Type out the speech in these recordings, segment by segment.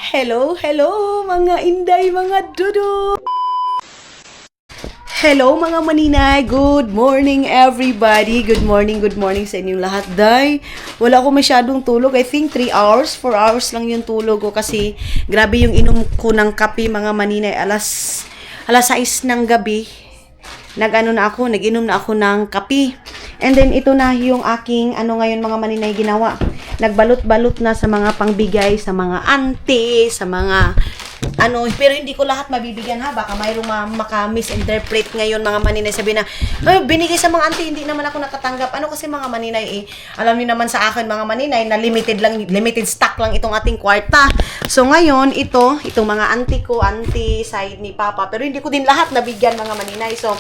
Hello, hello mga inday, mga dudu! Hello mga maninay! Good morning everybody! Good morning sa inyong lahat. Day, wala ko masyadong tulog. I think 3 hours, 4 hours lang yung tulog ko kasi grabe yung inom ko ng kape mga maninay. Alas 6 ng gabi. Nag-inom na ako ng kape. And then ito na yung aking ngayon mga maninay ginawa. Nagbalot-balot na sa mga pangbigay, sa mga auntie, sa mga pero hindi ko lahat mabibigyan ha. Baka mayroong maka-misinterpret ngayon mga maninay. Sabi na, binigay sa mga auntie, hindi naman ako nakatanggap. Kasi mga maninay alam niyo naman sa akin mga maninay na limited stock lang itong ating kwarta. So ngayon, itong mga auntie side ni Papa. Pero hindi ko din lahat nabigyan mga maninay. So,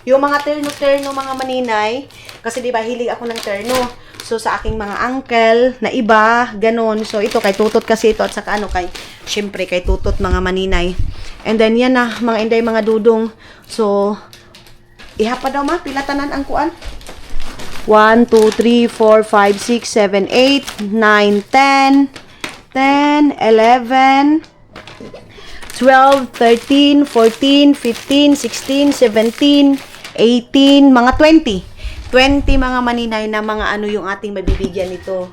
yung mga terno mga maninay, kasi diba hilig ako ng terno. So, sa aking mga uncle na iba, ganon. So, ito kay Tutot kasi ito at saka syempre kay Tutot mga maninay. And then, yan na, mga inday, mga dudong. So, ihapa daw pilatanan ang kuan. 1, 2, 3, 4, 5, 6, 7, 8, 9, 10, 11, 12, 13, 14, 15, 16, 17, 18, mga 20 mga maninay na mga yung ating mabibigyan nito.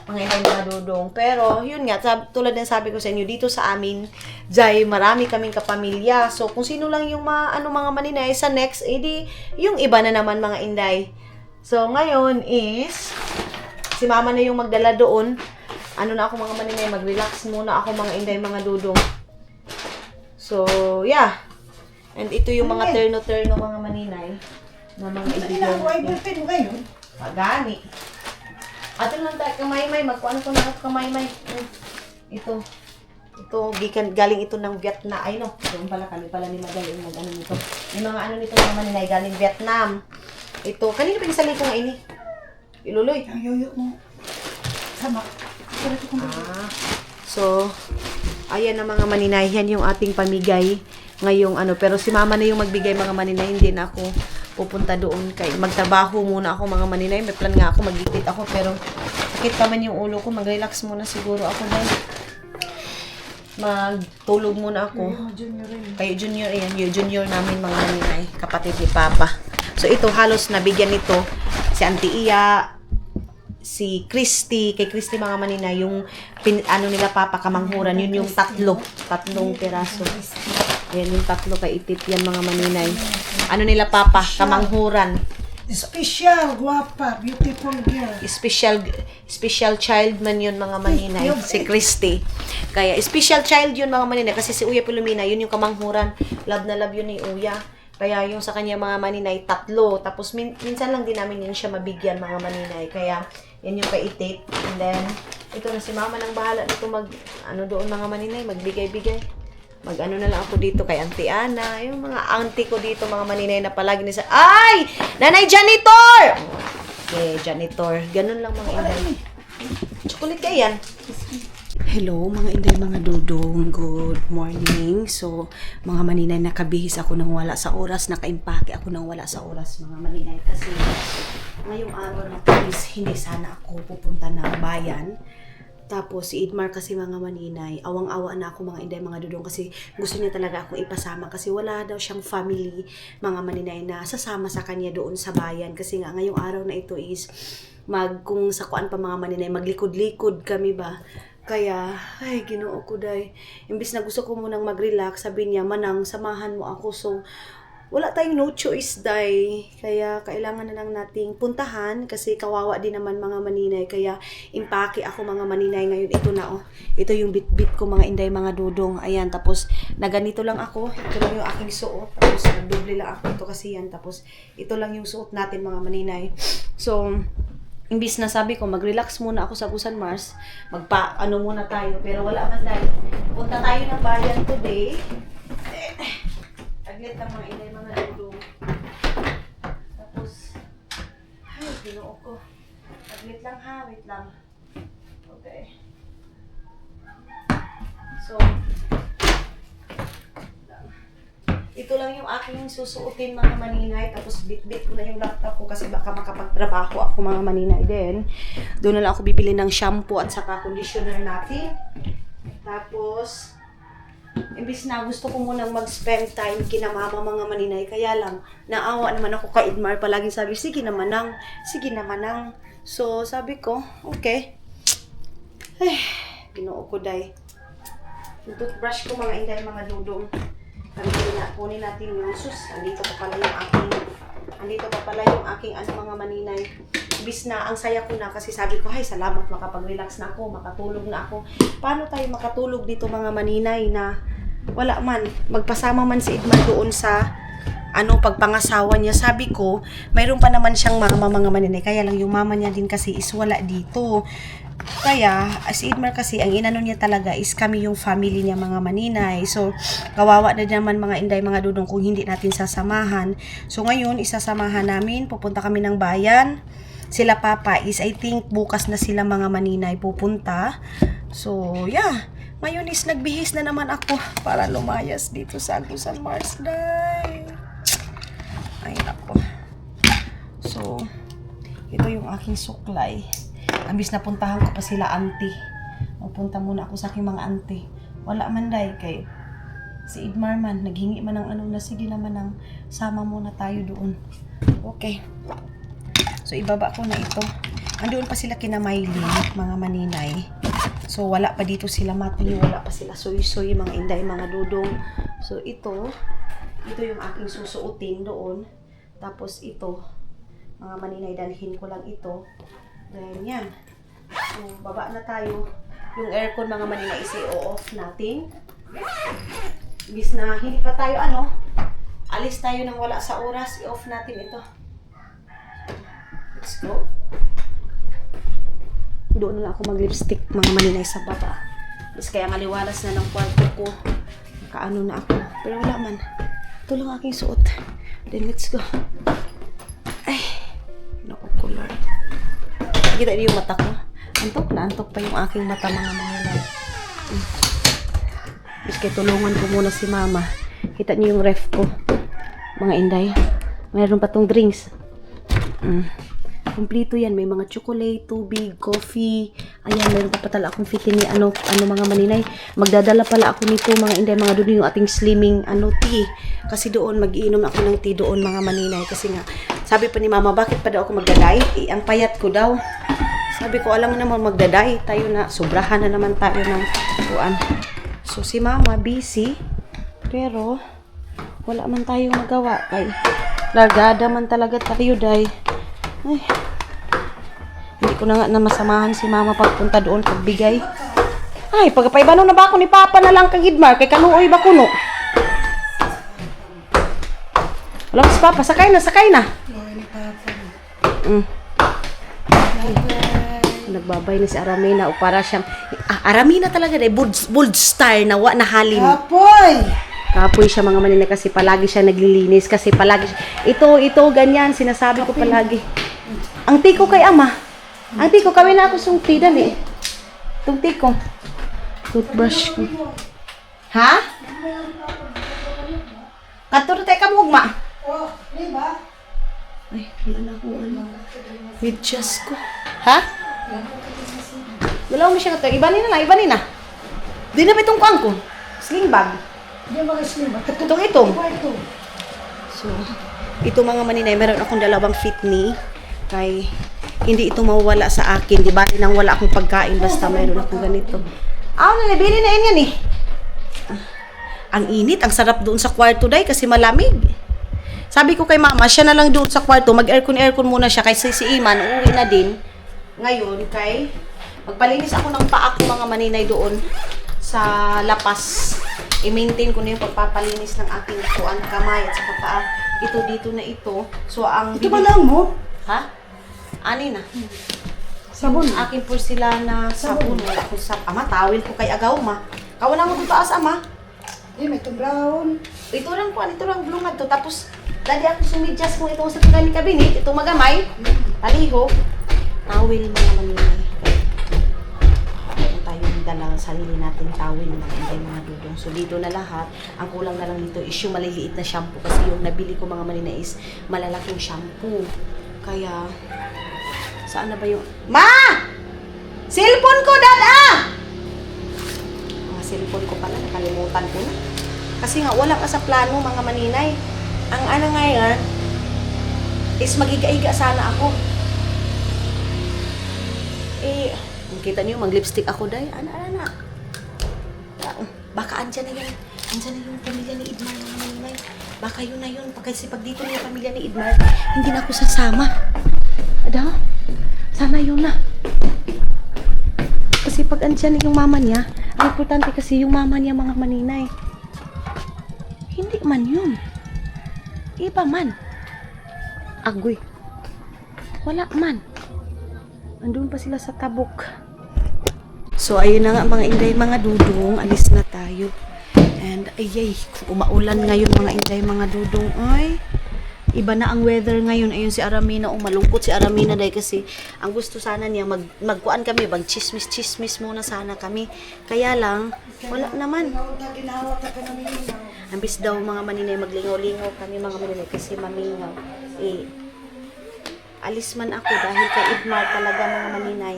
Mga inay mga dudong. Pero, yun nga, tulad ng sabi ko sa inyo, dito sa amin, Jai, marami kaming kapamilya. So, kung sino lang yung mga maninay sa next, edi, yung iba na naman mga inday. So, ngayon is, si mama na yung magdala doon. Na ako mga maninay, mag-relax muna ako mga inday, mga dudong. So, yeah. And ito yung mga terno-terno mga maninay. Na mga ibigay natin. Ngayon? Pagani. Ato lang tayo, kamay-may. Magkuhan ko na kamay-may. Ito, galing ito ng Vietnam. Ay no, doon pala kami pala ni Magaling nito. Yung mga nito mga maninay, galing Vietnam. Ito, kanino pinisali ko nga ini? Iluloy. Yoyo mo. Sama. So, ayan na mga maninay. Yan yung ating pamigay ngayong pero si mama na yung magbigay mga maninay, hindi na ako pupunta doon kay magtrabaho muna ako mga maninay. May plan nga ako, magigit ako pero sakit pa man yung ulo ko, mag-relax muna siguro ako dahil magtulog muna ako. Kayo junior yan, yung junior namin mga maninay, kapatid ni Papa. So ito halos nabigyan nito si Auntie Iya, si Christy, kay Christy mga maninay, yung nila Papa kamanghuran, yun yung tatlong piraso. Yan yung tatlo kay Itip yan mga maninay. Nila Papa, kamanghuran. Special, guwapa, beautiful girl. Special child man yun mga maninay, si Christy. Kaya special child yun mga maninay kasi si Uya Pilomena, yun yung kamanghuran. Love na love yun ni Uya. Kaya yung sa kanya mga maninay, 3. Tapos minsan lang din namin yun siya mabigyan mga maninay. Kaya yan yung kay Itip. And then, ito na si Mama nang bahala dito doon mga maninay, magbigay-bigay. Na lang ako dito kay Auntie Ana. Yung mga auntie ko dito, mga maninay na palagi nisa. Ay! Nanay Janitor! Okay, Janitor. Ganun lang mga inday. Chocolate kayo yan. Hello mga inday, mga dudong. Good morning. So, mga maninay, nakabihis ako nang wala sa oras. Nakaimpake ako nang wala sa oras, mga maninay. Kasi ngayong araw na to is hindi sana ako pupunta ng bayan. Tapos, si Idmar kasi mga maninay, awang-awa na ako mga inday, mga dudong kasi gusto niya talaga akong ipasama kasi wala daw siyang family, mga maninay na sasama sa kanya doon sa bayan. Kasi nga, ngayong araw na ito is, kung sa kuan pa mga maninay, maglikod-likod kami ba. Kaya, ay, Ginoo ko day. Imbis na gusto ko munang mag-relax, sabi niya, Manang, samahan mo ako. So, wala tayong no choice, day. Kaya, kailangan na lang nating puntahan kasi kawawa din naman mga maninay. Kaya, impake ako mga maninay ngayon. Ito na, Ito yung bit-bit ko mga inday, mga dudong. Ayan, tapos, naganito lang ako. Ito lang yung aking suot. Tapos, nagdoble lang ako. Ito kasi yan. Tapos, ito lang yung suot natin mga maninay. So, imbis na sabi ko, mag-relax muna ako sa Busan Mars. Muna tayo. Pero wala man dahil. Punta tayo ng bayan today. Aglit lang mga inay, mga dudong. Tapos, ay, Ginoo ko. Aglit lang ha, wait lang. Okay. So, ito lang yung aking susuotin mga maninay. Tapos bit-bit ko na yung laptop ko kasi baka makapagtrabaho ako mga maninay din. Doon na lang ako bibili ng shampoo at saka conditioner natin. Tapos, imbis na gusto ko munang mag-spend time kina mama mga maninay, kaya lang, naawa naman ako kay Idmar. Palaging sabi, sige naman nang. So, sabi ko, okay. Ay, ginoo ko day. Yung toothbrush ko mga inday, mga dudong. Kunin natin yung sus. Andito pa pala yung aking mga maninay. Ibis na ang saya ko na kasi sabi ko, ay salamat, makapag-relax na ako, makatulog na ako. Paano tayo makatulog dito mga maninay na wala man, magpasama man si Idmar doon sa pagpangasawa niya. Sabi ko, mayroon pa naman siyang mama mga maninay, kaya lang yung mama niya din kasi is wala dito. Kaya, si Idmar kasi, ang inano niya talaga is kami yung family niya mga maninay. So, kawawa na naman mga inday, mga dudong kung hindi natin sasamahan. So, ngayon, isasamahan namin, pupunta kami ng bayan. Sila papa is, I think, bukas na sila mga maninay pupunta. So, yeah. Ngayon is nagbihis na naman ako para lumayas dito sa Agusan Marsday. Ay, nako. So, ito yung aking suklay. Ambis na puntahan ko pa sila auntie. Magpunta muna ako sa aking mga auntie. Wala man day kay si Idmar man. Naghingi man ng na sige naman ng sama muna tayo doon. Okay. So ibaba ko na ito. Andoon pa sila kina Miley, mga maninay. So wala pa dito sila Matthew, wala pa sila Soy-Soy, mga inday, mga dudong. So ito yung aking susuotin doon. Tapos ito, mga maninay, dalhin ko lang ito. Ganyan. So, baba na tayo. Yung aircon mga maninay is i-off natin. Ibis na hindi pa tayo alis tayo nang wala sa oras, i-off natin ito. Let's go. Doon na lang ako mag-lipstick mga maninay sa baba. Is kaya maliwalas na ng kwarto ko. Kaano na ako. Pero wala man. Ito lang aking suot. Then let's go. Ay. Naku ko Lord. Kita niyo yung mata ko. Antok pa yung aking mata mga maninay. Kaya tulungan ko muna si mama. Kita niyo yung ref ko. Mga inday. Mayroon pa tong drinks. Kompleto yan. May mga chocolate, tubig, coffee. Ayan, mayroon pa pala akong fit ni mga maninay. Magdadala pala ako nito mga inday, mga doon yung ating slimming tea. Kasi doon, mag-iinom ako ng tea doon mga maninay. Kasi nga, sabi pa ni mama, bakit pa daw ako magdaday? Ang payat ko daw. Sabi ko, alam mo naman magdaday. Tayo na, sobrahan na naman tayo ng tuan. So, si mama, busy. Pero, wala man tayong magawa. Kay, largada man talaga tayo, day. Ay, hindi ko na nga na masamahan si mama pagpunta doon, pagbigay. Ay, pagpaibano na ba ako ni Papa na lang kag Idmar, kay kanuoy ba kuno? Wala si Papa, sakay na. Nagbabay na si Aramina o para siyang Aramina talaga dai bold star na wa na halim. Kapoy siya mga maninay kasi palagi siya naglilinis kasi palagi ito ganyan sinasabi ko palagi. Ang tiko kay ama. Ang tiko kami na ako sung tidan eh. Tung tiko. Toothbrush ko. Ha? Katuro tayo ka mugma. Ay, wala na akong medyas ko. Ha? Wala mo siya ito. Ibanin na. Di na ba itong kuang ko? Sling bag. Itong. So, ito mga maninay, meron akong dalawang fit ni. Kay, hindi ito mawawala sa akin. Di ba? Nang wala akong pagkain. Basta meron akong ganito. Nalibili na yan eh. Ang init. Ang sarap doon sa kwarto day kasi malamig. Sabi ko kay mama, siya na lang doon sa kwarto. Mag-aircon muna siya. Kasi si Iman, uuwi na din. Ngayon, kay magpalinis ako ng paa ko mga maninay doon sa lapas. I-maintain ko na yung pagpapalinis ng aking tuan kamay at saka paa. Ito dito na ito. So, ang... Ito ba lang mo? Ha? Ani na. Sabon. Akin po sila na sabon. Wala ko sa... Ama, tawil ko kay agaw, ma. Kawalan mo taas, ama. May itong brown. Ito lang po, ito lang blungad to. Tapos, dali ako sumidjas kung ito sa tingnan ni kabinet. Ito magamay. Taliho. Tawil mga maninay. Tayong dalang sarili natin tawil mga dudong. So dito na lahat. Ang kulang na lang dito is yung maliliit na shampoo. Kasi yung nabili ko mga maninay is malalaking shampoo. Kaya, saan na ba yung... Ma! Cellphone ko, dada! cellphone ko pala, nakalimutan ko na. Kasi nga, wala ka sa plano, mga maninay. Ang ano ngayon, is magiga-iga sana ako. Eh, kita niyo, mag-lipstick ako, day. Ano. Baka andyan na yung pamilya ni Idmar, mga maninay. Baka yun na yun. Kasi pag dito na yung pamilya ni Idmar, hindi na ako sasama. Ada? Sana yun na. Kasi pag andyan na yung mama niya, ang importante kasi yung mama niya, mga maninay. Hindi man yun. Iba man. Agoy. Wala man. Andun pa sila sa tabok. So, ayun na nga mga inday, mga dudong. Alis na tayo. And, ayay, kung umaulan ngayon mga inday, mga dudong. Ay, iba na ang weather ngayon. Ayun si Aramina, malungkot si Aramina dahil kasi ang gusto sana niya, magkuan kami, chismis muna sana kami. Kaya lang, wala naman. Ambis daw mga maninay, maglingaw-lingaw kami mga maninay kasi mamingaw. Eh, alis man ako dahil kay Idmar talaga mga maninay.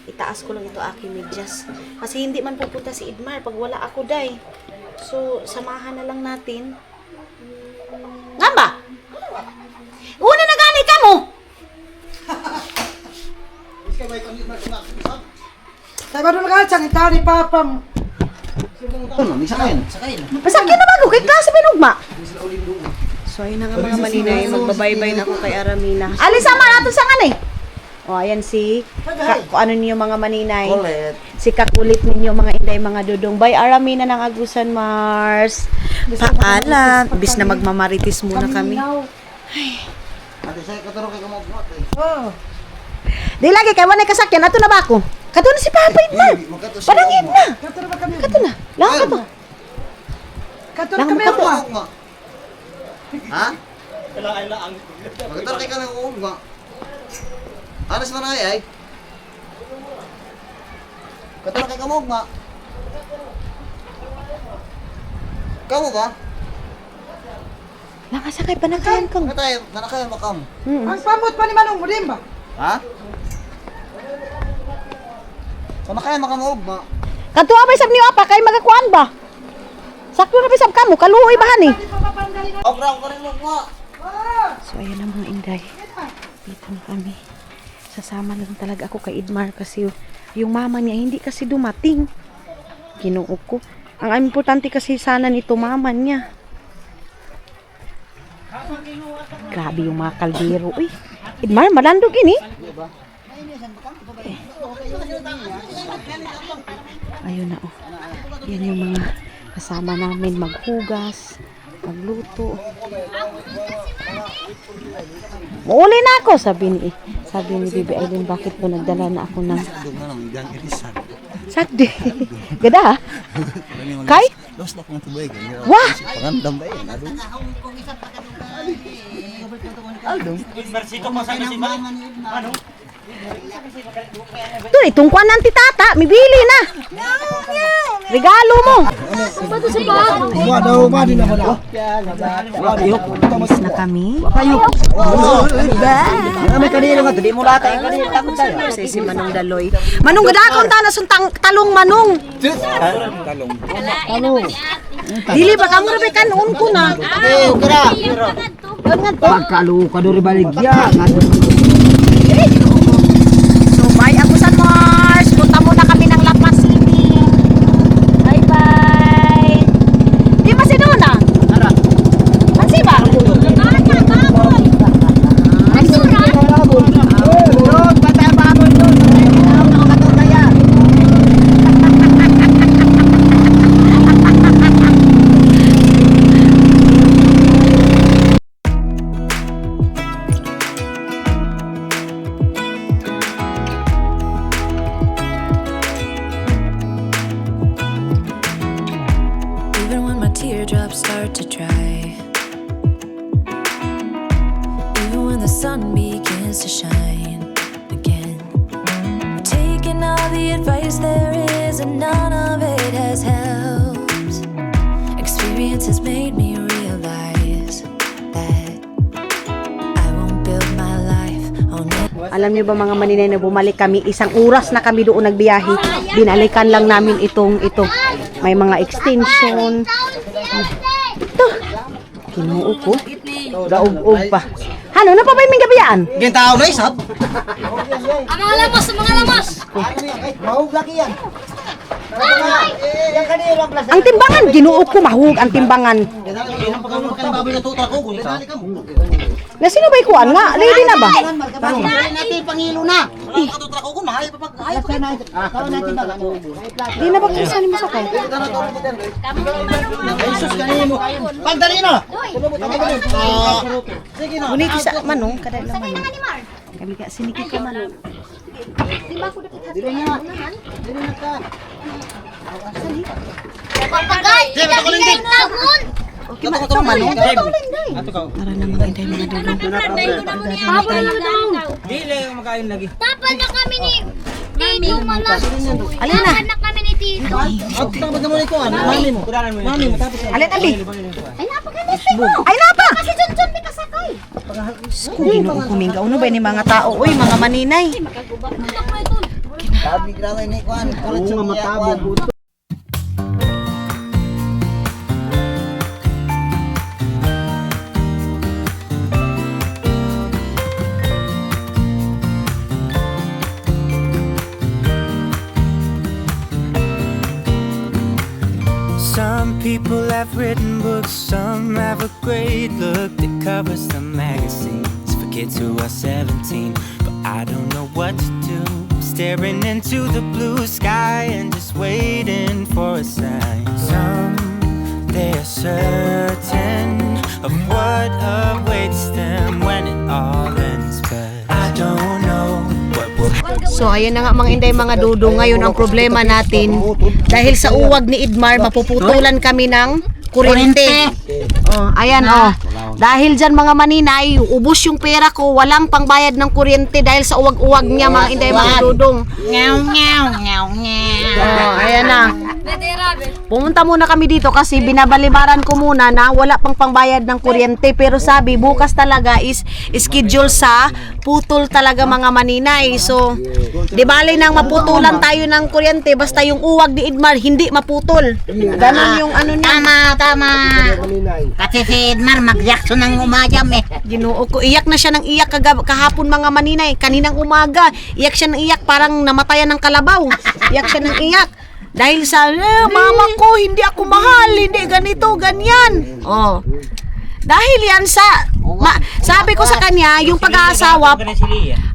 Itaas ko lang ito aking medyas. Kasi hindi man pupunta si Idmar pag wala ako, day. So, samahan na lang natin. Nga ba? Una na gani ka mo! Sabi doon ka, sang itari papam. Sakayin. Pasakyan na bago, kay klase pinugma. So, ayun na nga mga maninay. Magbabaybay na ako kay Aramina. Alis sama natin sa kanay. O, ayan si, kung ano niyo mga maninay. Kulit. Si kakulit ninyo mga inday, mga dudong. By Aramina ng Agusan, Mars. Paalam. Bis na magmamaritis muna kami. Ate, saya katuro kay kamagmot eh. Oh. Di lagi, kay wanay kasakyan. Ato na ba ako? Kato na si Papa Idmar. Padangin na. Kato na ba kami? Kato na. Lang kato. Kato na kami. Kato. Ha? Magkaturo kay kanang uugma. Aras man ay. Katuro kay kamugma. Kamu ba? Nakasakay pa na kayan kang. Katay, nanakayan makam. Ang pamot pa ni Manong mo din ba? Ha? So nakayan makam ugma. Kato abay sab niyo apa kay magakuan ba? Sakto na bisab kamo, kaluoy ba ni? Obra ko rin ugma. So ayan na mga inday. Dito na kami. Sasama lang talaga ako kay Idmar kasi yung mama niya hindi kasi dumating. Kinuog ko. Ang importante kasi sana nito mama niya. Grabe yung mga kaldero. Uy, Idmar, malandog ini. Ayun na oh. Yan yung mga kasama namin maghugas, magluto. Mauli na ako, sabi ni Bibi Aileen, bakit po nagdala na ako ng sagdi. Gada ha? Kay? Los na kong tubay ganyan. Wah! Pangandam ba yan? Aldong. Ito eh, tungkuan ng titata, mibili na. Regalo mo. Alis na kami. May kanino nga, di mo lata yung kanino takot tayo. Kasi si Manong Daloy. Manong gadakon ta na suntang talong manong. Talong. Dili ba kamo ra kanon ko na. Okay, ukra. Pagkalo ka do ribaligya. So bye ako sa Mars. Punta muna kami ng La Paz City. Bye bye. Di ba si Dona? Ara. Mansi ba? Even when my teardrops start to dry, even when the sun begins to shine again, taking all the advice there is and none of it has helped. Experience has made me realize that I won't build my life on it. Alam niyo ba mga maninay na bumalik kami, 1 oras na kami doon nagbiyahe. Binalikan lang namin ito. May mga extension. Ito. Kinuo ko. Gaug-ug pa. Ano na pa ba yung gabiyaan? Gintao na isap. Mga lamos, mga lamos! Mahug laki yan. Ang timbangan, ginuo ko mahug ang timbangan. Ilang pagkaroon ka ng baboy na tutra ko. Dali ka mo. Na sino ba ikuan nga? Ready na ba? Dali natin pangilo na. Katutra ko mahay pa pag hayop ka na. Di na ba kisa ni masakay? Jesus kanimo. Pagdali na. Sige na. Muni kisa manong kada lang manong. Kami ka siniki ka manong. Dili na. Dili na ka. Papagay! Hindi tagon! Okay man ito manong. Ato ka. Para na mga inday mga dudong. Papa na daw! Dili makain lagi. Papa na kami ni Tito, mama! Alin na? Papa na kami ni Tito! At tapos naman iko ano? Mami mo. Mami mo tapos. Alin ali? Ay, napakalitin mo! Ay napa! Kasi dyan may kasakay! Kung ginuo kuminga uno ba ni mga tao oy mga maninay. Sabi grabe ni kuan. Kulit sa matabo. Some people have written books, some have a great look that covers the magazines for kids who are 17. But I don't know what to do, staring into the blue sky and just waiting for a sign. Some, they are certain of what awaits them when it all ends, but I don't know what will. So ayan na nga mga inday mga dudo, ngayon ang problema natin dahil sa uwag ni Idmar mapuputulan kami ng kuryente. Oh, ayan oh. Dahil dyan mga maninay, ubos yung pera ko, walang pangbayad ng kuryente dahil sa uwag-uwag niya mga inday mga dudong. Oh, ayan na. Pumunta muna kami dito kasi binabalibaran ko muna na wala pang pangbayad ng kuryente, pero sabi bukas talaga is schedule sa putol talaga mga maninay. So, di bali nang maputulan tayo ng kuryente basta yung uwag ni Idmar hindi maputol. Ganon yung ano niya. Tama. Kasi si Edmar mag-reaction ng umayam eh. Ginoo ko, iyak na siya ng iyak kahapon mga maninay. Kaninang umaga, iyak siya ng iyak parang namatayan ng kalabaw. Iyak siya ng iyak. Dahil sa, mama ko, hindi ako mahal, hindi ganito, ganyan. Oh. Dahil yan sa, sabi ko sa kanya, yung pag-aasawa,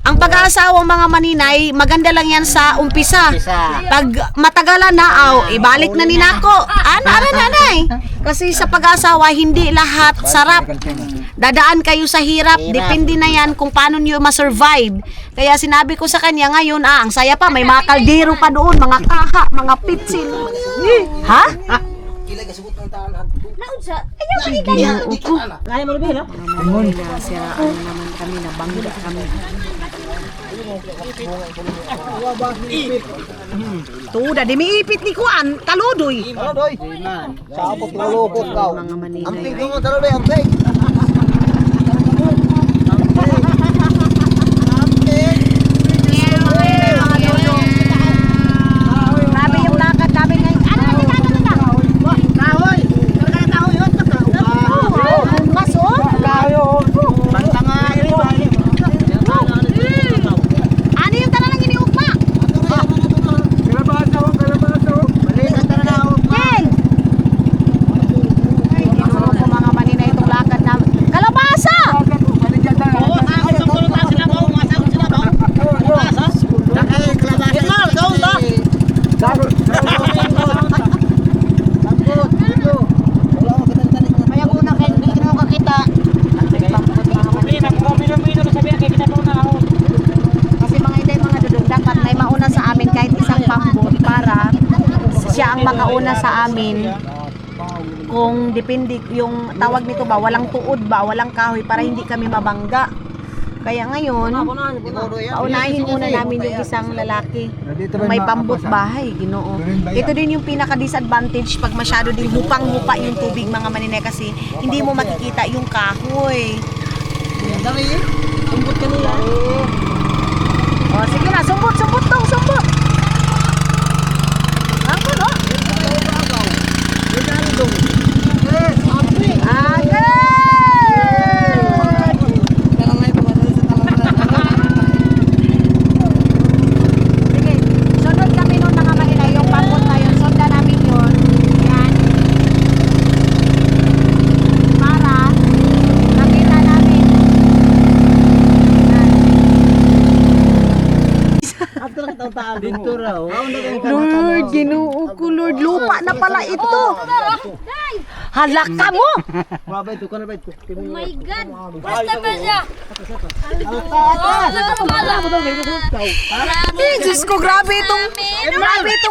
ang pag-aasawa mga maninay, maganda lang yan sa umpisa. Pag matagalan na, ibalik na ni nako. Ano nanay? Kasi sa pag-aasawa, hindi lahat sarap. Dadaan kayo sa hirap, depende na yan kung paano nyo ma-survive. Kaya sinabi ko sa kanya ngayon, ang saya pa, may mga kaldero pa doon, mga kaha, mga pitsil. Ha? Kaya mo rin, no? Siraan naman kami, nabangga kami. Tuda, di miipit ni Kuan, taludoy. Taludoy. Sabot malupot ka. Mga maninay. Amping ko mo taludoy, amping. Grabe yung lakad namin ngayon. Ano? Kahoy! Karga kahoy yun. Mas oh? Ano yung talagang iniugma? Ken! Ay, ginuro ko mga maninay itong lakad namin. Kalabasa! Kaya kung hindi mo kakita. Kasi mga inday mga dudong, dapat may mauna sa amin kahit isang pambot para siya ang makauna sa amin. Kung depende yung tawag nito ba, walang tuod ba, walang kahoy para hindi kami mabangga. Kaya ngayon, paunahin muna namin yung isang lalaki. Kung may pambot bahay, Ginoo. Ito din yung pinaka-disadvantage pag masyado din hupang-hupa yung tubig mga maninay kasi hindi mo makikita yung kahoy. Dami, ambot ka nila. Oh, sige na, sumbot dong, sumbot. Ako, no? Sige, sunod kami nun mga Manila, yung pangkot na yun, sundan namin yun. Yan. Para nakita namin. Dito raw. Lord, ginoo ko, Lord. Lupa na pala ito. Halaka mo! Mabay to, kana ba ito? Oh my God! Basta ba siya? Diyos ko, grabe itong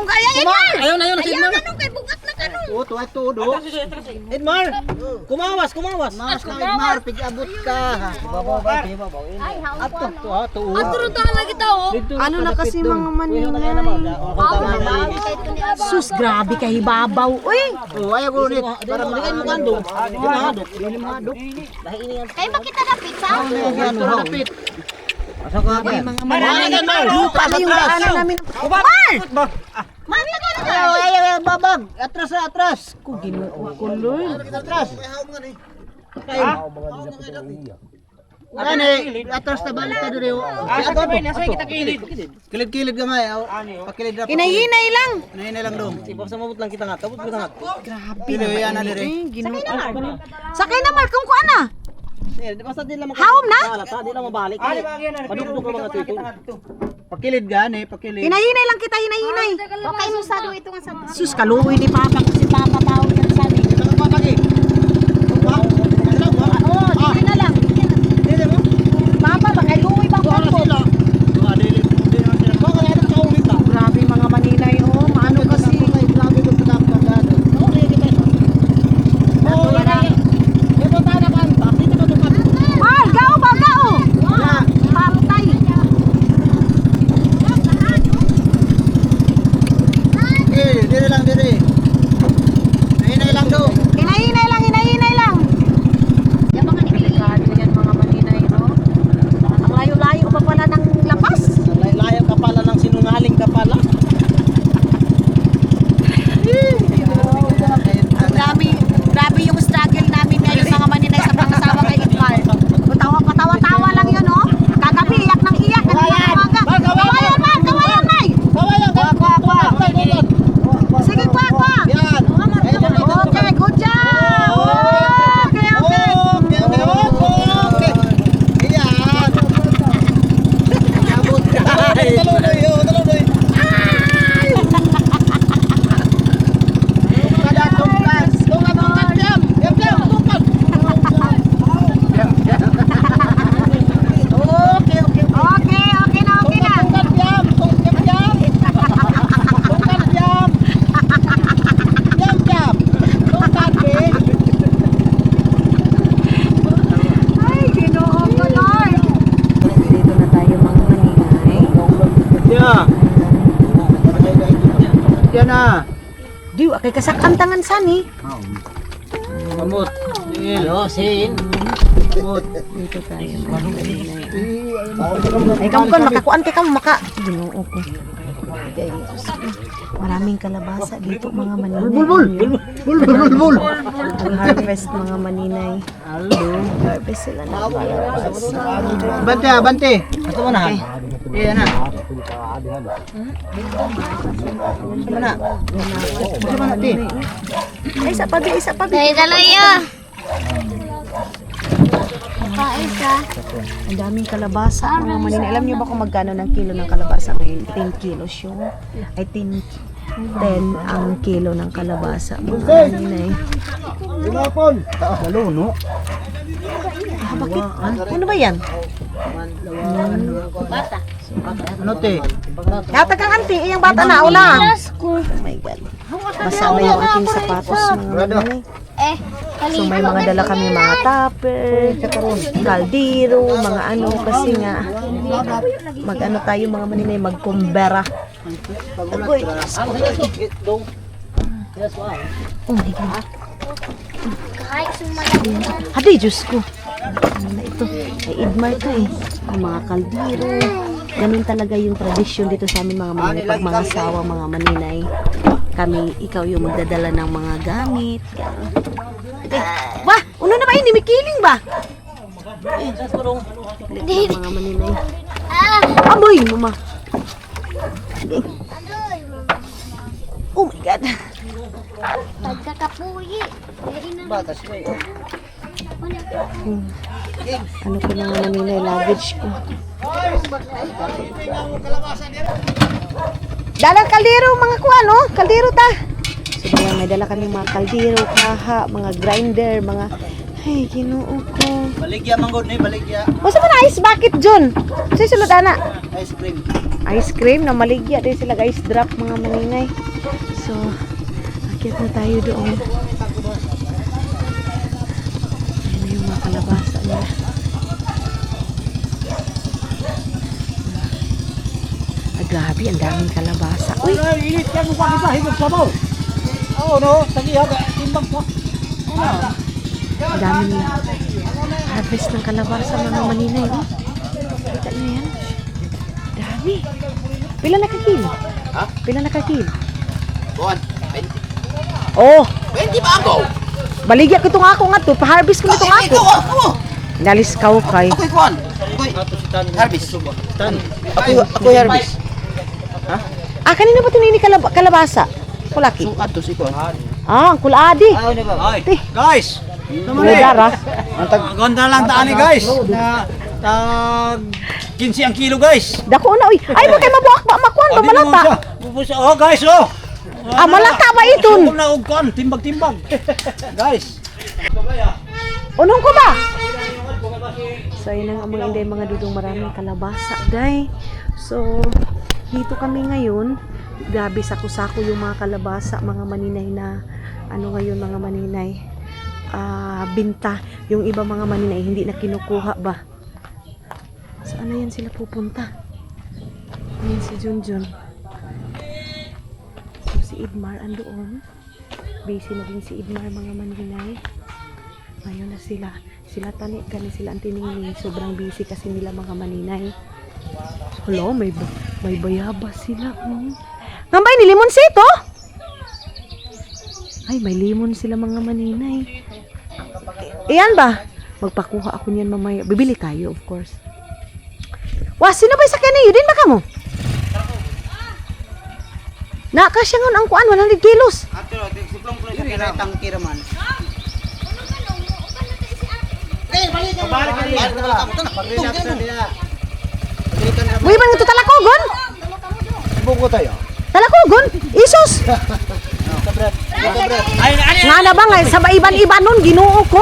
kaya. Edmar! Ayaw na si Edmar. Ano kay bugat na kanon? Oo, tuwa to, do. Edmar! Kumawas. Mas ka, Edmar, pig-abot ka. Babaw. Ay, haon ko ano. Tuwa to. Atro ta lagi tao. Ano na kasi mga maninay? Sus, grabe kay babaw. Uy! Oh, ayaw ko ulit. Para maligay mo kando. Dili mahadok. Kay makita na pizza? Ano, hapit. Asa ka ba? Mga maninay. Lupa na yung daanan namin. Mar! Ayaw, babag. Atras. Ko, ginoo ko, Lord. Atras. Atras na balik ka doon. Kilid gamay. Pakilid na. Hinay-hinay lang. Hinay lang doon. Sa mabot lang kita nga. Tabot kita nga. Grabe. Yan na dire. Ginoo. Sakay na, Mar. Kung kuan na. Basta di lang Haom na? Di lang mabalik. Padugtog ka mga tuto. Pakilid gani, pakilid. Hinay-hinay lang kita, hinay-hinay. Okay mo sa do ito nga sa. Sus, kaluoy ni Papa kasi Papa tawag yan sa amin. Ito ka papagi. Oo, dili na lang. Papa, baka luoy ba ko? Grabe mga maninay, oh. Maano kasi. Mal, gao ba, gao? Patay. Dire lang. Hinay lang do. Hinay-hinay lang. Yan mga ni Delikado yan mga maninay, no? Ang layo-layo pa pala ng lapas. Layo ka pala ng sinungaling ka pala. Grabe yung struggle namin ngayon mga maninay sa pangasawa kay Edmar. Patawa-tawa lang yun, no? Kagabi, iyak ng iyak. Kawayan, May! Sige, kwa! Yan. Okay, good job! Okay. Yan. Abot ka. Taludoy. Kada tungkas. Tungkas jam. Tungkas. Okay na. Tungkas jam. Tungkas be. Ay, ginoo ko, Lord! Dito na tayo mga maninay. Yeah. Yan na. Di, kay kasakam tangan sani. Kamot. Sin. Kamot. Dito tayo mga maninay. Ay, kamu kan, makakuan kay kamu, Ginoo ko. Ay, Diyos ko. Maraming kalabasa dito mga maninay. Bul. Harvest mga maninay. Harvest sila ng kalabasa. Bante. Ito mo na. Yan na. Ito na. Ay, isa pa. Dahil dalayo. Kain ka. Ang daming kalabasa mga maninay. Alam niyo ba kung magkano ng kilo ng kalabasa ngayon? 10 kilos yung, I think, 10 ang kilo ng kalabasa mga maninay. Pinapon. Maluno. Ah, bakit? Ano ba yan? Bata. Ano te? Yata kang auntie, iyang bata na, ula. Yes, ko. Oh my God. Basa na yung aking sapatos mga maninay. So may mga dala kami mga tupper, kaldero, mga ano kasi nga mag-ano tayo mga maninay, magkumbera. Agoy. Oh my God. Kahit sumala. Hadi, Diyos ko. Ano na ito? Ay, Edmar to eh. Ang mga kaldero. Ganun talaga yung tradisyon dito sa amin mga maninay. Pag mga asawa, mga maninay, kami, ikaw yung magdadala ng mga gamit. Wah! Ano na ba yun? May kiling ba? Balik na mga maninay. Amoy! Mama! Oh my God! Pagkakapuyi. Batas ko eh. Ano ko mga maninay, luggage ko. Dalang kaldero mga kuwan, no? Kaldero ta. So, bayan, may dala kami mga kaldero, kaha, mga grinder, mga... Ay, ginoo ko. Baligya manggod ni, baligya. Basta ba na ice bucket, John? Sa'yo sulod, ana. Ice cream. Ice cream na maligya. Din sila guys, drop mga maninay. So, akyat na tayo doon. Ayan na yung mga kalabasa nila. Ah, grabe, ang daming kalabasa. Uy! Ay, init ka mo pa kita, higop sa mo. Oo, no? Tagiya ka, timbang ko. Ang dami nila. Harvest ng kalabasa mga maninay. Oh. Kita nyo yan? Dami. Pila na kakil? Ha? Pila na kakil? Buwan. Oh! 20 ba ako? Baligya ko itong ako nga to. Pa-harvest ko itong ako. Ako! Dalis ka kay. Ako'y kuwan. Ako'y harvest. Ako harvest. Ah, kanina ba ito nini kalabasa? Kulaki. Ato si kuwan. Ah, ang kuladi. Ano ba? Ti. Guys! Dara. Ganda lang taani guys. Na tag 15 ang kilo guys. Dako na, uy. Ay, mo kayo mabuak ba? Makuan ba? Malata. Oh guys, oh. Ah, malata ba iton? Huwag na ugkan, timbag-timbag. Guys. Unong ko ba? So, yun ang mga inday, mga dudong maraming kalabasa, day. So, dito kami ngayon. Grabe, sako-sako yung mga kalabasa, mga maninay na, ano ngayon mga maninay, binta. Yung iba mga maninay, hindi na kinukuha ba? Saan na yan sila pupunta? Ayan si Junjun. So, si Idmar andoon. Busy na din si Idmar mga maninay. Ngayon na sila. Sila tani, kani sila ang tiningning. Sobrang busy kasi nila mga maninay. Hello, may bayabas sila. Ngambay ni limon sito? Ay, may limon sila mga maninay. Iyan ba? Magpakuha ako niyan mamaya. Bibili tayo, of course. Wah, sino ba sa kaniyo? Din ba ka mo? Nakasya ngon ang kuan, 100 kilos. Suplong-plong sa kinatang kiraman. Buhay ba ito talakogon? Buko tayo. Talakogon? Isus! Nga na ba nga, sa iban-iban nun, ginoo ko.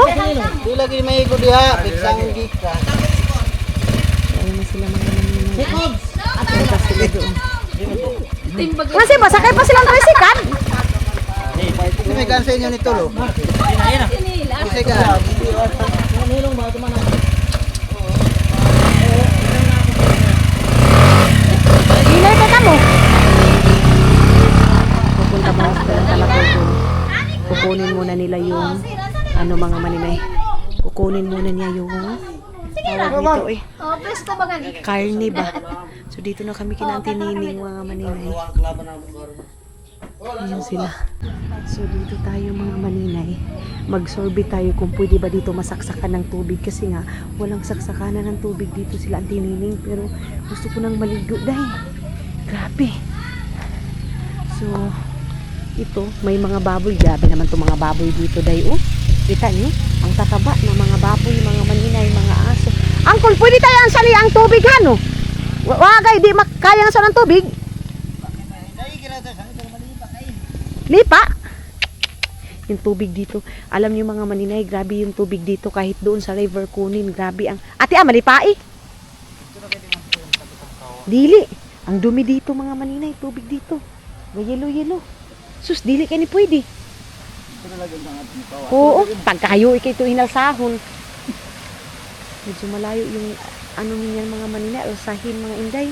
Di lagi may igo diha, bigsang gika. Ayun na sila mga maninay. Punta sila doon. Kasi ba, sakay pa silang tresikan? May gansa inyo ni Tulo. Kasi ka. Hinay ka mo. Pupunta mga sa talakogon. Kukunin muna nila yung, ano mga maninay. Kukunin muna niya yung, tawag nito eh. Oh, presto ba gani? Karne ba? So dito na kami kinantinining mga maninay. Ayan sila. So dito tayo mga maninay. Mag-sorbet tayo kung pwede ba dito masaksakan ng tubig kasi nga walang saksakanan ng tubig dito sila ang tinining pero gusto ko nang maligo dahil grabe. So ito may mga baboy, grabe naman itong mga baboy dito dahil kita niyo ang tataba ng mga baboy, mga maninay, mga aso. Angkol, pwede tayo ang sali ang tubig ano? Wagay, di makaya nga sa ng tubig. Lipa. Yung tubig dito. Alam niyo mga maninay, grabe yung tubig dito kahit doon sa River Kunin. Grabe ang... Ate, malipai. Dili. Ang dumi dito mga maninay, tubig dito. Yelo-yelo. Sus, dili kayo ni pwede. Oo, pagkayo ikay ito hinalsahon. Medyo malayo yung ano niyan mga maninay, alsahin mga inday.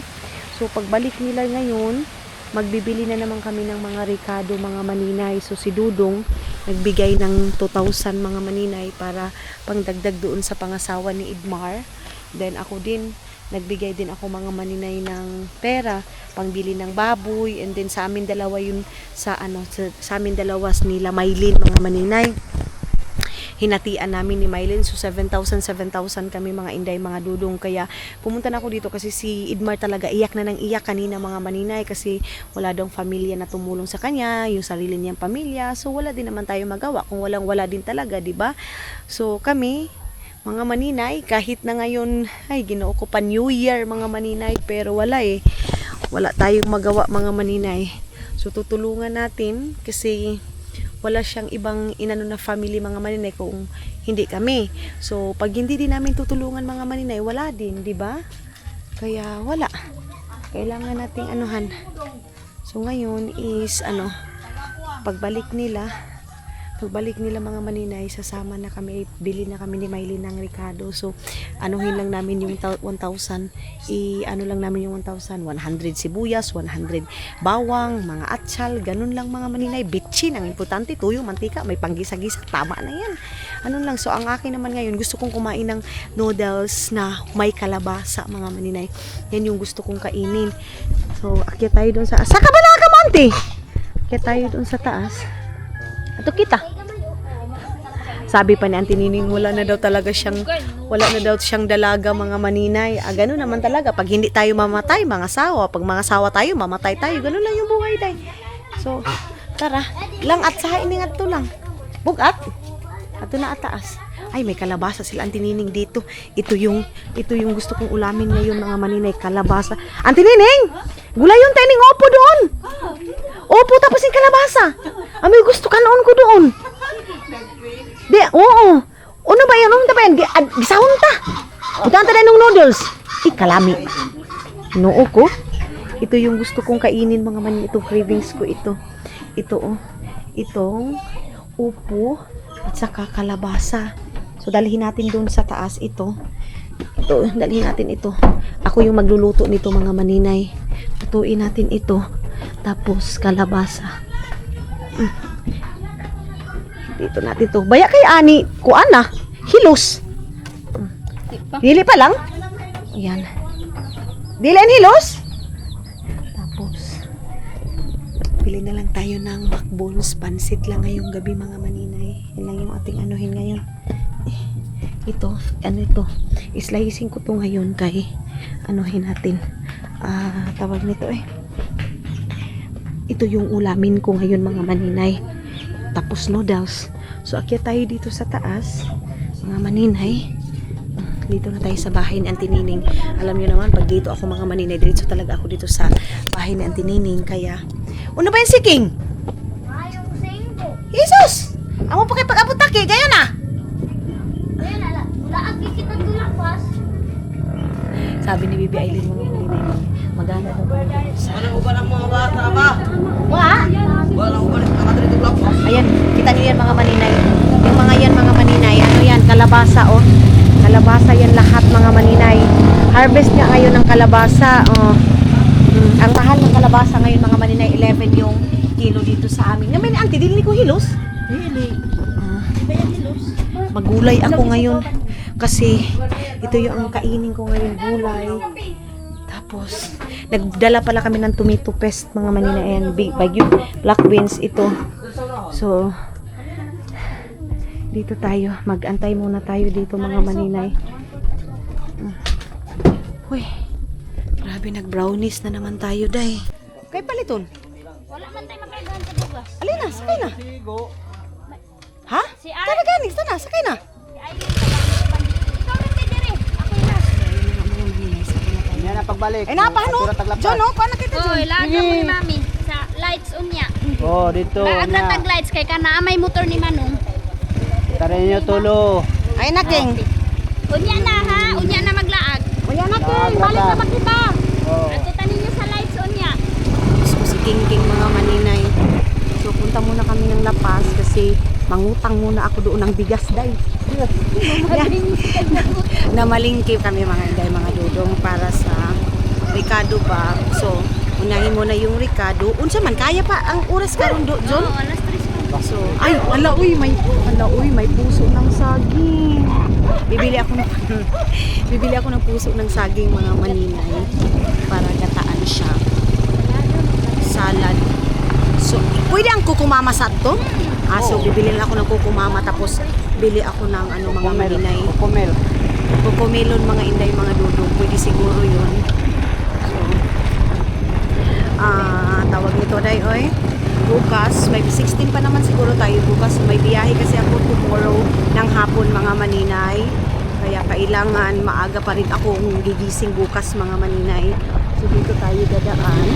So pagbalik nila ngayon, magbibili na naman kami ng mga rekado mga maninay. So si Dudong nagbigay ng 2,000 mga maninay para pangdagdag doon sa pangasawa ni Idmar. Then ako din nagbigay din ako mga maninay ng pera pangbili ng baboy, and then sa amin dalawa yun sa amin dalawa nila Maylin, mga maninay. Hinatian namin ni Mylene, so 7,000 kami mga inday, mga dudong. Kaya pumunta na ako dito kasi si Idmar talaga iyak na ng iyak kanina, mga maninay, kasi wala daw pamilya na tumulong sa kanya, yung sarili niyang pamilya. So wala din naman tayo magawa kung wala din talaga, di ba? So kami mga maninay, kahit na ngayon ay Ginoo ko pa New Year, mga maninay, pero wala tayong magawa, mga maninay. So tutulungan natin kasi wala siyang ibang inano na family, mga maninay, kung hindi kami. So pag hindi din namin tutulungan, mga maninay, wala din, di ba? Kaya wala, kailangan nating anuhan. So ngayon is pagbalik nila mga maninay, sasama na kami, bili na kami ni Mylene ng Ricardo. So anuhin lang namin yung 1,000, lang namin yung 1,000, 100 sibuyas, 100 bawang, mga atsal, ganun lang, mga maninay. Bitchin, ang importante, tuyo, mantika, may panggisa-gisa, tama na yan. Lang. So ang akin naman ngayon, gusto kong kumain ng noodles na may kalabasa, mga maninay. Yan yung gusto kong kainin. So akyat tayo doon sa Kabalaga, Monte. Akyat tayo doon sa taas. Ato kita. Sabi pa ni Auntie Nining, wala na daw siyang dalaga, mga maninay. Ganun naman talaga. Pag hindi tayo mamatay, mga sawa. Pag mga sawa tayo, mamatay tayo. Ganun lang yung buhay, day. So, tara. Lang at sa ining ato lang. Bugat. Ato na ataas. Ay, may kalabasa sila, Auntie Nining, dito. Ito yung gusto kong ulamin ngayon, mga maninay. Kalabasa. Auntie Nining! Gulay yung tening opo doon. Opo, tapos yung kalabasa. May gusto ka noon ko doon. Di, oo. Ano ba yan? Gisahon ta. Butan ta na ng noodles. Kalami. Noo ko. Ito yung gusto kong kainin, mga maninay. Itong cravings ko, ito. Itong upo at saka kalabasa. So, dalhin natin doon sa taas ito. Dalhin natin ito. Ako yung magluluto nito, mga maninay. Lutuin natin ito. Tapos, kalabasa. Dito natin to. Baya kay Ani, kuan na. Hilos. Dili pa lang. Ayan. Dili ang hilos. Tapos, pili na lang tayo ng backbones. Pansit lang ngayong gabi, mga maninay. Yan lang yung ating anuhin ngayon. Ito. Islicing ko to ngayon kay anuhin natin. Tawag nito Ito yung ulamin ko ngayon, mga maninay. Tapos noodles. So akyat tayo dito sa taas, mga maninay. Dito na tayo sa bahay ni Auntie Nining. Alam niyo naman, pag dito ako, mga maninay, diretso talaga ako dito sa bahay ni Auntie Nining. Kaya, ano ba yung siking? Ayong singko. Jesus! Amo pa kay pag-abutake, gaya na! Ayan, wala ang kikita tulapas. Sabi ni Bibi Aileen, mga maninay, magana daw ba sa... Ano ba ng mga bata ba? Wala ko balik na dito block. Ayan, kita niyo yan, mga maninay. Yung mga yan, mga maninay, kalabasa, kalabasa yan lahat, mga maninay. Harvest nga ngayon ng kalabasa, ang mahal ng kalabasa ngayon, mga maninay, 11 yung kilo dito sa amin. Naman, Auntie, dili ko hilos? Dili. Magulay ako ngayon kasi ito yung kainin ko ngayon, gulay. Tapos nagdala pala kami ng tomato paste, mga maninay. Ayan, black beans ito. So dito tayo, mag-antay muna tayo dito, mga maninay. Uy, grabe, nag-brownies na naman tayo, day. Kay paliton. Wala man tayo makaibahan sa bugas. Alina, sakay na. Ha? Si Ar. Tara gani, sana, sakay na. Si Aileen sa bandit. Ikaw na dire. Ako yung Yan na pagbalik. Ay, napano? John, paano kita, John? Oy, lagyan mo ni Mami sa lights unya. Oh, dito. Laag tag lights kay kana may motor ni Manong. Tarin niyo tulo. Ay, naking. Unya na ha, unya na maglaag. Uya, naking. Balik na makita. Oh. At tanin niyo sa lights unya. So, si King, mga maninay. So, punta muna kami ng Lapas kasi mangutang muna ako doon ng bigas, day. Namalingki kami, mga inday, mga dudong, para sa Ricardo ba. So, unahin mo na yung Ricardo. Unsa man, kaya pa ang oras karon do, John? Oo, alas 3 pa. So, Ay, may puso ng saging. Bibili ako ng puso ng saging mga maninay para gataan siya. Salad. So, pwede ang kukumama sa to? So bibili lang ako ng kukumama tapos bili ako ng mga maninay. Kukumelon mga inday, mga dudong. Pwede siguro yun. So, tawag nito day, oy. Bukas, may 16 pa naman siguro tayo bukas. May biyahe kasi ako tomorrow ng hapon mga maninay. Kaya kailangan maaga pa rin akong gigising bukas mga maninay. So dito tayo dadaan.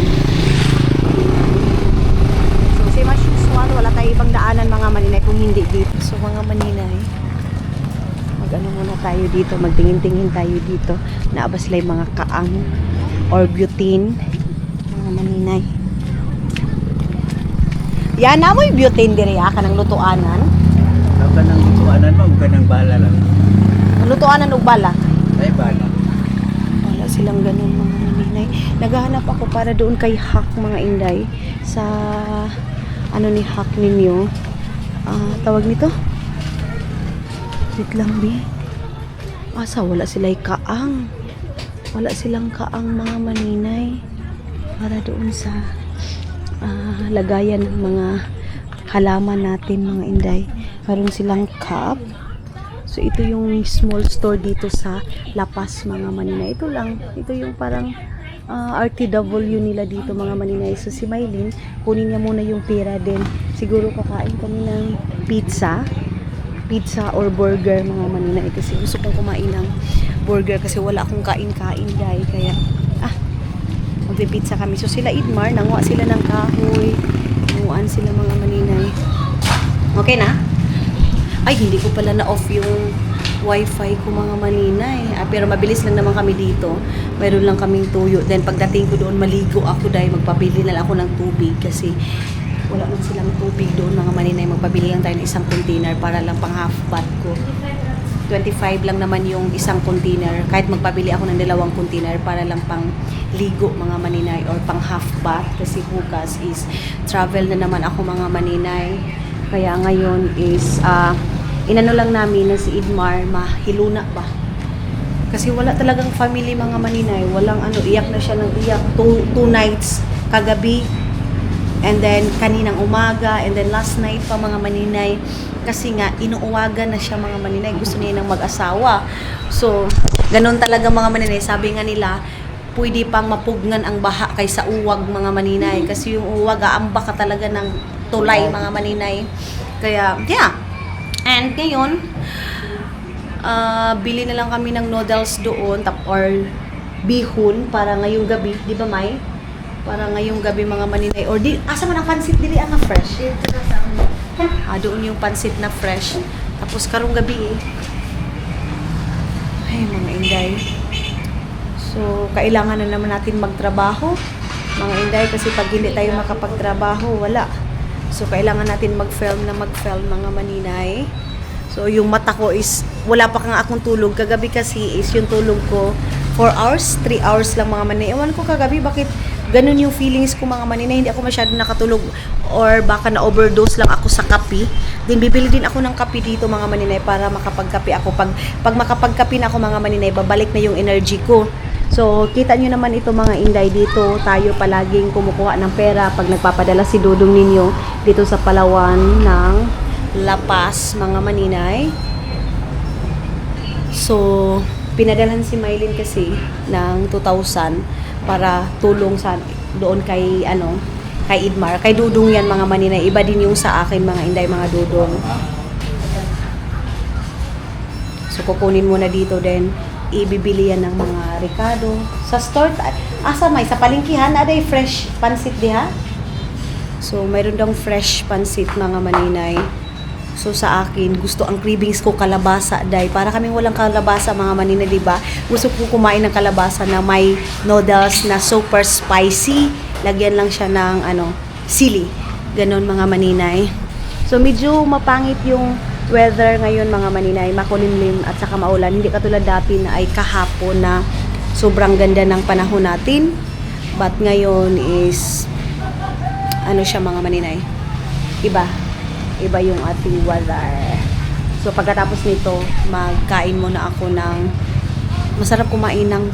So same as usual, wala tayo ibang daanan mga maninay kung hindi dito. So mga maninay, mag-ano muna tayo dito, magtingin-tingin tayo dito. Naaba sila yung mga kaang or butane mga maninay. Yan na mo yung butane diri ka ng lutuanan. Ka ng lutuanan mo, ka ng bala lang. Lutuanan ug bala. Ay, bala. Wala silang ganun mga maninay. Naghahanap ako para doon kay Hack mga inday sa ni Hack ninyo. Tawag nito? Wait lang bi. Wala sila'y kaang. Wala silang kaang mga maninay para doon sa lagayan ng mga halaman natin mga inday. Meron silang cup. So ito yung small store dito sa La Paz mga maninay. Ito lang. Ito yung parang RTW nila dito mga maninay. So si Maylin, kunin niya muna yung pera din. Siguro kakain kami ng pizza or burger mga maninay. Kasi gusto kong kumain ng burger kasi wala akong kain-kain dahil kaya magpipizza kami. So sila Idmar, nanguha sila ng kahoy. Nanguhaan sila mga maninay. Okay na? Ay, hindi ko pala na-off yung wifi ko mga maninay. Pero mabilis lang naman kami dito. Mayroon lang kaming tuyo. Then pagdating ko doon, maligo ako dahil magpabili na lang ako ng tubig kasi wala man silang tubig doon mga maninay. Magpabili lang tayo ng isang container para lang pang half bath ko. 25 lang naman yung isang container. Kahit magpabili ako ng 2 container para lang pang ligo mga maninay or pang half bath kasi bukas is travel na naman ako mga maninay. Kaya ngayon is inano lang namin na si Idmar mahiluna ba. Kasi wala talagang family mga maninay. Walang iyak na siya ng iyak. Two nights kagabi. And then kaninang umaga and then last night pa mga maninay. Kasi nga, inuuwagan na siya mga maninay. Gusto niya ng mag-asawa. So, ganun talaga mga maninay. Sabi nga nila, pwede pang mapugnan ang baha kaysa uwag mga maninay. Kasi yung uwag, aamba ka talaga ng tulay mga maninay. Kaya, yeah. And ngayon, bili na lang kami ng noodles doon or bihon para ngayong gabi. Di ba, May? Para ngayong gabi mga maninay. Or asa man ang pansit dili ang fresh? Doon yung pansit na fresh. Tapos karong gabi ay mga inday. So kailangan na naman natin magtrabaho mga inday kasi pag hindi tayo makapagtrabaho wala. So kailangan natin mag-film mga maninay. So yung mata ko is wala pa kang akong tulog. Kagabi kasi is yung tulog ko 4 hours, 3 hours lang mga maninay. Ewan ko kagabi bakit ganun yung feelings ko mga maninay. Hindi ako masyado nakatulog or baka na-overdose lang ako sa kape. Then bibili din ako ng kape dito mga maninay para makapagkape ako. Pag makapagkape na ako mga maninay, babalik na yung energy ko. So, kita nyo naman ito mga inday dito. Tayo palaging kumukuha ng pera pag nagpapadala si Dudong ninyo dito sa Palawan ng La Paz mga maninay. So, pinadalhan si Maylin kasi ng 2,000 para tulong sa doon kay kay Idmar, kay Dudong yan mga maninay. Iba din yung sa akin mga inday mga Dudong. So kukunin muna dito din ibibili yan ng mga Ricardo sa store. Asa may sa palengkihan aday fresh pansit diha. So mayroon daw fresh pansit mga maninay. So sa akin, gusto ang cravings ko kalabasa day. Para kaming walang kalabasa mga maninay, di ba? Gusto ko kumain ng kalabasa na may noodles na super spicy. Lagyan lang siya ng sili. Ganon mga maninay. So medyo mapangit yung weather ngayon mga maninay. Makulimlim at saka maulan. Hindi katulad dati na ay kahapon na sobrang ganda ng panahon natin. But ngayon is siya mga maninay. Iba. iba yung ating weather. So pagkatapos nito, magkain muna ako ng masarap kumain ng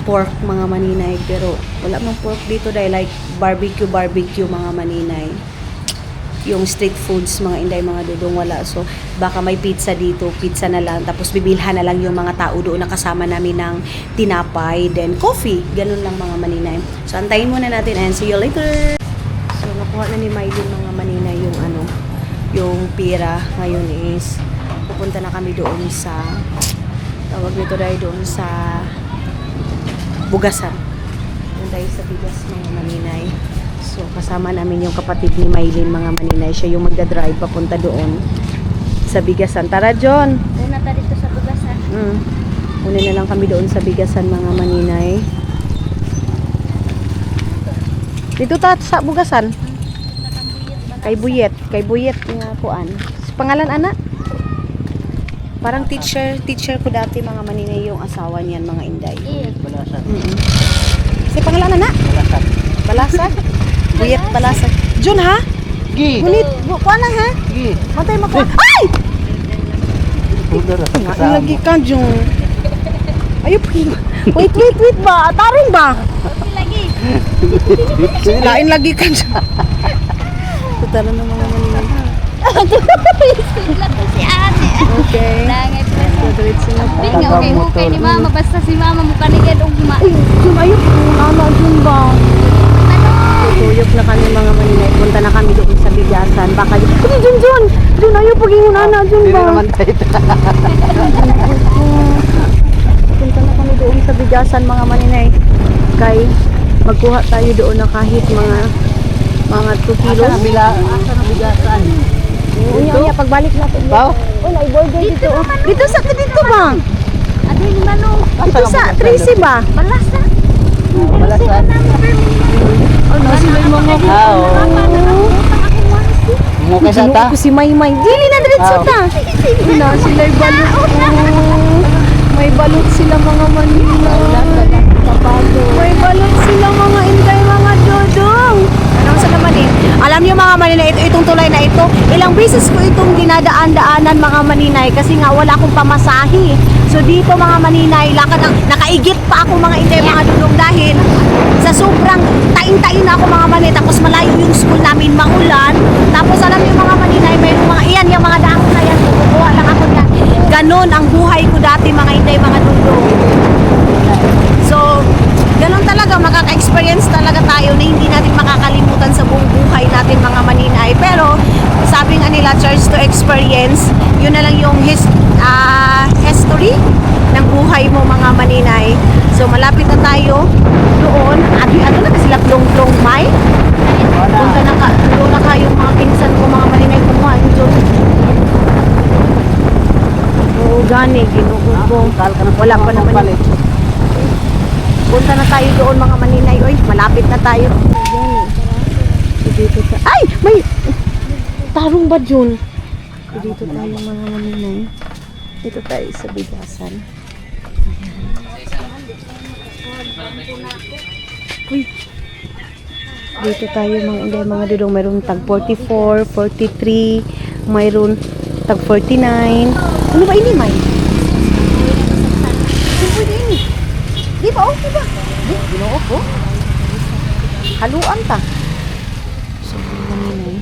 pork mga maninay, pero wala mang pork dito dahil like barbecue mga maninay. Yung street foods mga inday mga dudong wala, so baka may pizza dito, pizza na lang, tapos bibilhan na lang yung mga tao doon na kasama namin ng tinapay, then coffee, ganun lang mga maninay. So antayin muna natin and see you later. So nakuha na ni Mylene mga maninay yung pira. Ngayon is pupunta na kami doon sa tawag nito dahil doon sa Bugasan. Doon tayo sa bigas mga maninay. So kasama namin yung kapatid ni Mylene mga maninay. Siya yung magdadrive papunta doon sa Bigasan. Tara John! Una ta dito sa Bugasan. Una na lang kami doon sa Bigasan mga maninay. Dito ta sa Bugasan. Kay Buyet nga puan. Pangalan anak? Parang teacher ko dati mga maninay yung asawa niyan mga inday. Balasan. Si pangalan anak? Balasan. Buyet Balasan. Jun ha? Gi. Gunit, kuan lang ha? Gi. Matay makuha. Ay! Ang lagi ka Jun. Ayup. Wait ba? Tarin ba? Lain lagi ka Jun. Tutalo ng mga maninay. Si ate. Okay. Langay pa. Diretso na pa. Nga okay ni mama. Basta si mama mo kanigyan og ma. Ay, Jun, ayup. Jun ba? Tuyok na kami mga maninay. Punta na kami doon sa Bigasan. Baka, Jun, ayaw pag-ingon na, Jun Hindi ba? naman tayo. Punta na kami doon sa Bigasan mga maninay. Kay, magkuha tayo doon na kahit mga 2 kilos. Asa na bigasan? Unya, pagbalik natin. Bao? Oh, na-border dito. Dito ba? Ano yung manong? Dito sa Tracy ba? Balasa. Balasan. Ano, sila yung mga Mo kay sa ta? Ako si Maymay. Dili na diretso ta. Na sila yung balot. May balot sila mga manila. May balot sila mga inday mga dodong. Anong sa naman eh? Alam niyo mga maninay, itong tulay na ito, ilang beses ko itong dinadaan-daanan mga maninay kasi nga wala akong pamasahe. So dito mga maninay, nakaigit pa ako mga inday mga dudong dahil sa sobrang tain-tain na ako mga maninay, tapos malayo yung school namin, maulan. Tapos alam niyo mga maninay, may mga iyan yung mga dahon na yan, kukuha lang ako yan. Ganon ang buhay ko dati mga inday mga dudong. So, ganon talaga, makaka-experience talaga tayo na hindi natin makakalimutan sa buong buhay natin mga maninay. Pero, sabi nga nila, charge to experience, yun na lang yung history ng buhay mo mga maninay. So, malapit na tayo doon. Ano na sila, plong-plong may? Punta na ka, doon na yung mga pinsan ko mga maninay kumuha. Oo, gani, ginugod ko. Wala pa naman. Punta na tayo doon mga maninay. Oy, malapit na tayo. Dito tayo. Ay! May tarong ba dyan? Dito tayo mga maninay. Dito tayo sa Bigasan. Uy! Dito tayo mga inday mga dudong. Mayroon tag 44, 43, mayroon tag 49. Ano ba ini, May? Ano pwede ini? Di ba? Okay ba? Di, ginoo ko. Haluan ta. So, maninay.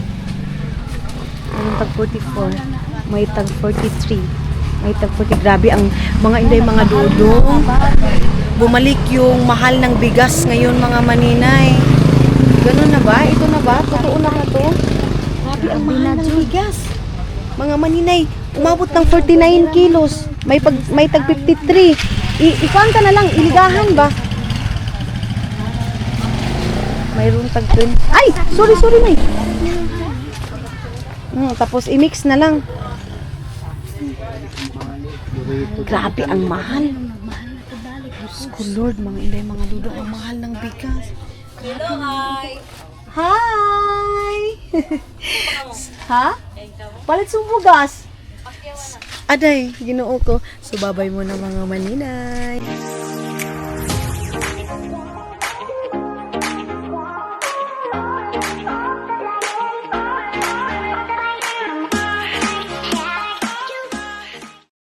Mayroon tag 44. May tag 43. May tag 40. Grabe ang mga inday mga dudong. Bumalik yung mahal ng bigas ngayon mga maninay. Ganun na ba? Ito na ba? Totoo na to? Grabe ang mahal ng bigas. Mga maninay, umabot ng 49 kilos. May tag 53. Ikuan ka na lang, iligahan ba? Mayroon tag 20. Ay! Sorry, May. Tapos i-mix na lang. Grabe ang mahal. Diyos ko Lord, mga inday, mga dudo, ang mahal ng bigas. Hello, hi! Hi! Ha? Palit sumugas. Aday, ginoo ko. So, babay mo na mga maninay.